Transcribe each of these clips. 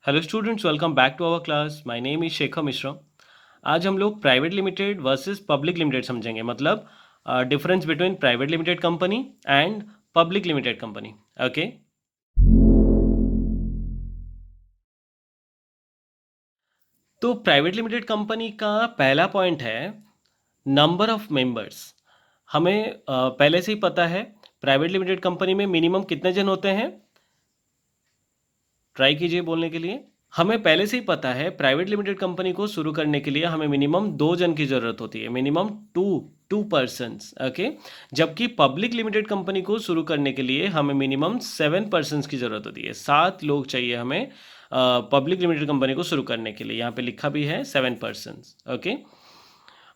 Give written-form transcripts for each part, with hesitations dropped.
Hello students, welcome back to our class. My name is Shekhar Mishra. आज हम लोग private limited versus public limited समझेंगे, मतलब difference between private limited company and public limited company. Okay, तो private limited company का पहला point है number of members. हमें पहले से ही पता है प्राइवेट लिमिटेड कंपनी में मिनिमम कितने जन होते हैं। ट्राई कीजिए बोलने के लिए। हमें पहले से ही पता है प्राइवेट लिमिटेड कंपनी को शुरू करने के लिए हमें मिनिमम 2 जन की ज़रूरत होती है, minimum two two persons. Okay, जबकि पब्लिक लिमिटेड कंपनी को शुरू करने के लिए हमें मिनिमम 7 पर्सनस की ज़रूरत होती है, 7 लोग चाहिए हमें पब्लिक लिमिटेड कंपनी को शुरू करने के लिए। यहाँ पे लिखा भी है 7 पर्सनस। ओके,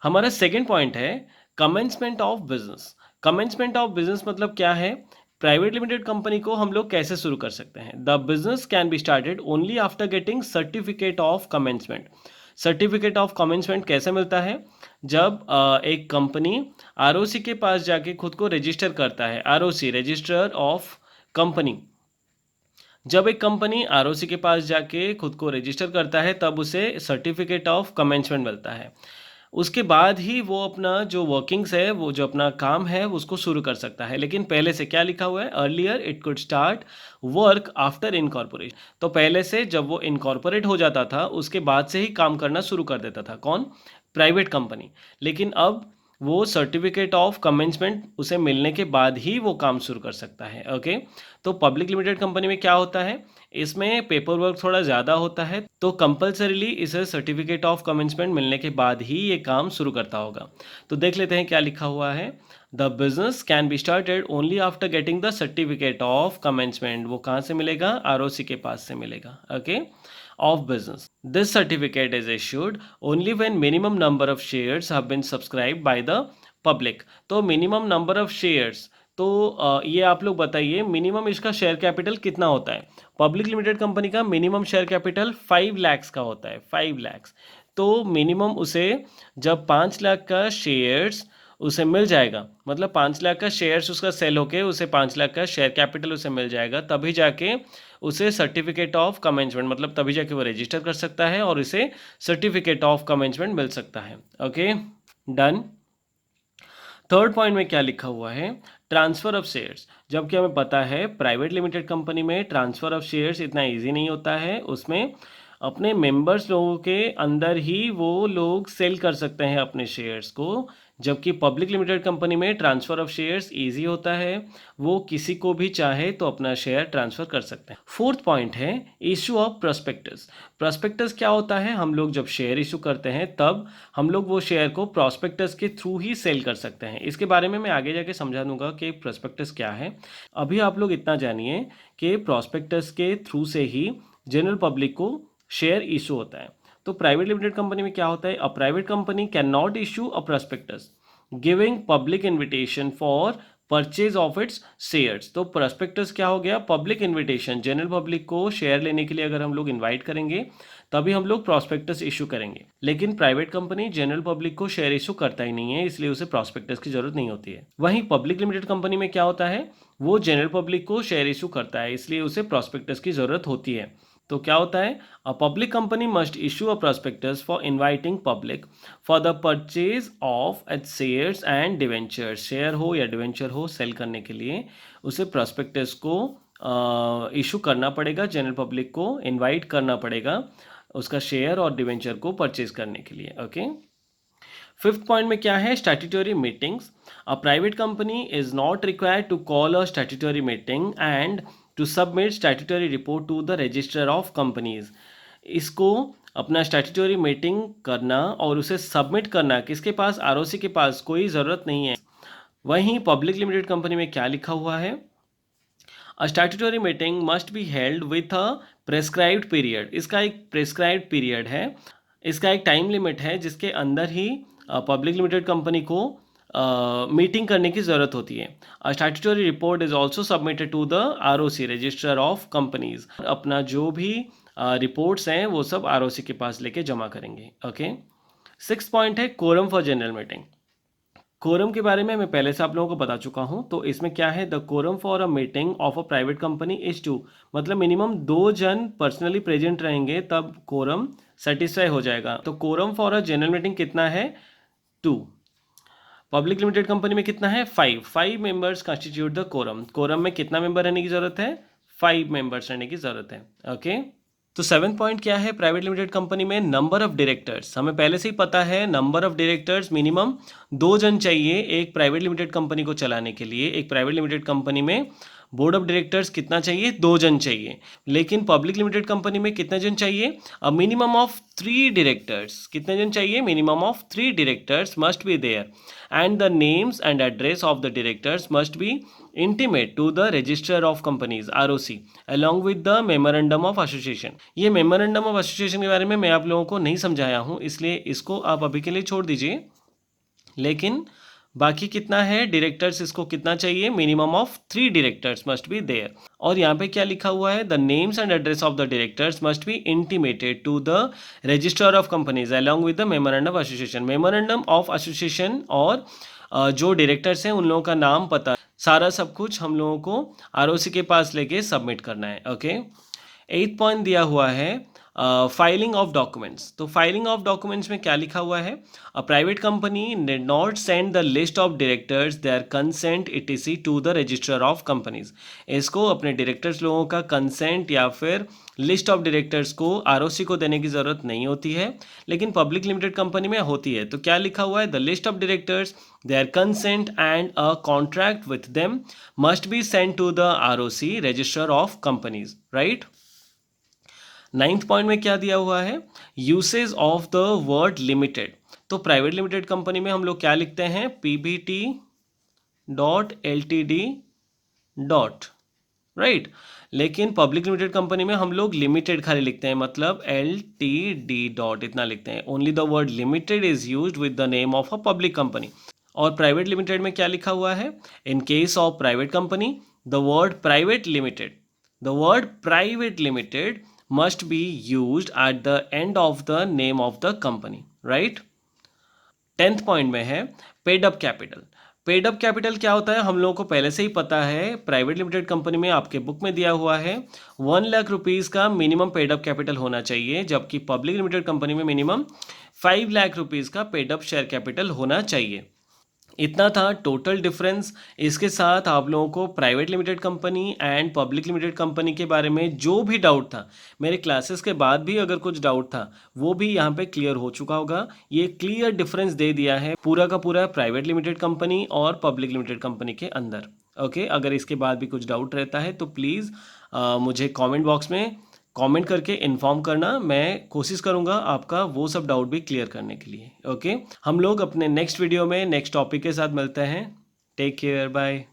हमारा सेकेंड पॉइंट है commencement of business. Commencement of business मतलब क्या है? प्राइवेट लिमिटेड कंपनी को हम लोग कैसे शुरू कर सकते हैं? The business can be started only after getting certificate of commencement. Certificate of commencement कैसे मिलता है? जब एक कंपनी आरओसी के पास जाके खुद को रजिस्टर करता है। ROC, register of company. जब एक कंपनी आरओसी के पास जाके खुद को रजिस्टर करता है तब उसे सर्टिफिकेट ऑफ कमेंसमेंट मिलता है। उसके बाद ही वो अपना जो वर्किंग्स है, वो जो अपना काम है उसको शुरू कर सकता है। लेकिन पहले से क्या लिखा हुआ है? Earlier it could start work after incorporation. तो पहले से जब वो इनकॉर्पोरेट हो जाता था उसके बाद से ही काम करना शुरू कर देता था। कौन? Private company. लेकिन अब वो सर्टिफिकेट ऑफ कमेंसमेंट उसे मिलने के बाद ही वो काम शुरू कर सकता है। ओके, तो पब्लिक लिमिटेड कंपनी में क्या होता है? इसमें पेपर वर्क थोड़ा ज़्यादा होता है, तो कंपलसरीली इसे सर्टिफिकेट ऑफ कमेंसमेंट मिलने के बाद ही ये काम शुरू करता होगा। तो देख लेते हैं क्या लिखा हुआ है। The business can be started only after getting the certificate of commencement. वो कहाँ से मिलेगा? आरओसी के पास से मिलेगा। Okay, of business. This certificate is issued only when minimum number of shares have been subscribed by the public. तो minimum number of shares, तो ये आप लोग बताइए मिनिमम इसका शेयर कैपिटल कितना होता है? पब्लिक लिमिटेड कंपनी का मिनिमम शेयर कैपिटल 5 लाख का होता है, 5 लाख। तो मिनिमम उसे जब 5 लाख का शेयर्स उसे मिल जाएगा, मतलब 5 लाख का शेयर्स उसका सेल होके उसे 5 लाख का शेयर कैपिटल उसे मिल जाएगा, तभी जाके उसे सर्टिफिकेट ऑफ कमेंसमेंट, मतलब तभी जाके वो रजिस्टर कर सकता है और उसे सर्टिफिकेट ऑफ कमेंसमेंट मिल सकता है। Okay, done. थर्ड पॉइंट में क्या लिखा हुआ है? Transfer of shares. जबकि हमें पता है प्राइवेट लिमिटेड कंपनी में ट्रांसफ़र ऑफ शेयर्स इतना इजी नहीं होता है। उसमें अपने मेंबर्स लोगों के अंदर ही वो लोग सेल कर सकते हैं अपने शेयर्स को, जबकि पब्लिक लिमिटेड कंपनी में ट्रांसफ़र ऑफ शेयर्स इजी होता है। वो किसी को भी चाहे तो अपना शेयर ट्रांसफ़र कर सकते हैं। फोर्थ पॉइंट है इशू ऑफ प्रोस्पेक्टस। प्रोस्पेक्टस क्या होता है? हम लोग जब शेयर इशू करते हैं तब हम लोग वो शेयर को प्रोस्पेक्टस के थ्रू ही सेल कर सकते हैं। इसके बारे में मैं आगे जाके समझा दूंगा कि प्रोस्पेक्टस क्या है। अभी आप लोग इतना जानिए कि प्रोस्पेक्टस के थ्रू से ही जनरल पब्लिक को शेयर इशू होता है। तो प्राइवेट लिमिटेड कंपनी में क्या होता है? A private company can not issue a prospectus giving public invitation for purchase of its shares. तो प्रोस्पेक्टस क्या हो गया? पब्लिक इन्विटेशन, जनरल पब्लिक को शेयर लेने के लिए अगर हम लोग इन्वाइट करेंगे तभी हम लोग प्रॉस्पेक्टस इशू करेंगे। लेकिन प्राइवेट कंपनी जनरल पब्लिक को शेयर इशू करता ही नहीं है, इसलिए उसे प्रॉस्पेक्टस की जरूरत नहीं होती है। वहीं पब्लिक लिमिटेड कंपनी में क्या होता है? वो जनरल पब्लिक को शेयर इशू करता है, इसलिए उसे प्रॉस्पेक्टस की जरूरत होती है। तो क्या होता है? A public company must issue a prospectus for inviting public for the purchase of its shares and debentures. Share हो या डिवेंचर हो, सेल करने के लिए उसे प्रॉस्पेक्टस को इशू करना पड़ेगा, जनरल पब्लिक को इनवाइट करना पड़ेगा उसका शेयर और डिवेंचर को परचेज करने के लिए। ओके, फिफ्थ पॉइंट में क्या है? Statutory meetings. A private company is not required to call a statutory meeting and to submit statutory report to the register of companies. इसको अपना स्टैट्यूटरी मीटिंग करना और उसे सबमिट करना किसके पास? आरओसी के पास कोई ज़रूरत नहीं है। वहीं पब्लिक लिमिटेड कंपनी में क्या लिखा हुआ है? A statutory meeting must be held with a prescribed period. इसका एक प्रेस्क्राइब्ड पीरियड है, इसका एक टाइम लिमिट है जिसके अंदर ही पब्लिक लिमिटेड कंपनी को मीटिंग करने की ज़रूरत होती है। A statutory report is also submitted to the ROC, register of companies. अपना जो भी रिपोर्ट्स हैं वो सब आरओसी के पास लेके जमा करेंगे। ओके, सिक्स पॉइंट है quorum for general meeting. Quorum के बारे में मैं पहले से आप लोगों को बता चुका हूं, तो इसमें क्या है, the quorum for a meeting of a private company is 2, मतलब मिनिमम 2 जन पर्सनली प्रेजेंट रहेंगे तब कोरम सेटिस्फाई हो जाएगा। तो quorum for a general meeting कितना है, 2। पब्लिक लिमिटेड कंपनी में कितना है, 5 members constitute the quorum. Quorum में कितना मेंबर रहने की जरूरत है, 5 मेंबर्स रहने की जरूरत है। ओके, तो 7 पॉइंट क्या है, प्राइवेट लिमिटेड कंपनी में नंबर ऑफ डायरेक्टर्स। हमें पहले से ही पता है नंबर ऑफ डायरेक्टर्स मिनिमम 2 जन चाहिए एक प्राइवेट लिमिटेड कंपनी को चलाने के लिए। एक प्राइवेट लिमिटेड कंपनी में बोर्ड ऑफ डायरेक्टर्स कितना चाहिए, 2 जन चाहिए। लेकिन पब्लिक लिमिटेड कंपनी में कितने जन चाहिए, अ मिनिमम ऑफ 3 डायरेक्टर्स। कितने जन चाहिए, minimum of 3 directors must be there and the names and address of the directors must be intimate to the register of companies ROC along with the memorandum of association। ये memorandum of association के बारे में मैं आप लोगों को नहीं समझाया हूँ, इसलिए इसको आप अभी के लिए छोड़ दीजिए। लेकिन बाकी कितना है डायरेक्टर्स, इसको कितना चाहिए, minimum of 3 directors must be there. और यहाँ पे क्या लिखा हुआ है, the names and address of the directors must be intimated to the register of companies along with the memorandum of association. Memorandum of association और जो डायरेक्टर्स हैं उन लोगों का नाम पता सारा सब कुछ हम लोगों को आरओसी के पास लेके सबमिट करना है। ओके, 8th पॉइंट दिया हुआ है फाइलिंग ऑफ डॉक्यूमेंट्स। तो फाइलिंग ऑफ डॉक्यूमेंट्स में क्या लिखा हुआ है, a private company did not send the list of directors their consent ETC to the register of companies. इसको अपने डायरेक्टर्स लोगों का कंसेंट या फिर लिस्ट ऑफ डायरेक्टर्स को आरओसी को देने की ज़रूरत नहीं होती है, लेकिन पब्लिक लिमिटेड कंपनी में होती है। तो क्या लिखा हुआ है, the list of directors their consent and a contract with them must be send to the ROC register of companies, right. 9th point में क्या दिया हुआ है, usage of the word limited. तो प्राइवेट लिमिटेड कंपनी में हम लोग क्या लिखते हैं, पीबीटी डॉट LTD डॉट, राइट। लेकिन पब्लिक लिमिटेड कंपनी में हम लोग लिमिटेड खाली लिखते हैं, मतलब LTD डॉट इतना लिखते हैं। Only the word limited is used with the name of a public company. और प्राइवेट लिमिटेड में क्या लिखा हुआ है, in case of private company the word private limited, the word private limited must be used at the end of the name of the company, right। 10th point में है paid up capital. Paid up capital क्या होता है, हम लोगों को पहले से ही पता है। प्राइवेट लिमिटेड कंपनी में आपके बुक में दिया हुआ है 1 लाख रुपीज़ का मिनिमम पेड अप कैपिटल होना चाहिए, जबकि पब्लिक लिमिटेड कंपनी में मिनिमम 5 लाख रुपीज़ का पेड अप शेयर कैपिटल होना चाहिए। इतना था टोटल डिफरेंस। इसके साथ आप लोगों को private limited company and public limited company के बारे में जो भी डाउट था, मेरे क्लासेस के बाद भी अगर कुछ डाउट था वो भी यहाँ पे क्लियर हो चुका होगा। ये क्लियर डिफरेंस दे दिया है पूरा का पूरा प्राइवेट लिमिटेड कंपनी और पब्लिक लिमिटेड कंपनी के अंदर। ओके, अगर इसके बाद भी कुछ डाउट रहता है तो प्लीज़ मुझे कॉमेंट बॉक्स में कमेंट करके इन्फॉर्म करना। मैं कोशिश करूंगा आपका वो सब डाउट भी क्लियर करने के लिए। ओके, हम लोग अपने नेक्स्ट वीडियो में नेक्स्ट टॉपिक के साथ मिलते हैं। Take care, bye.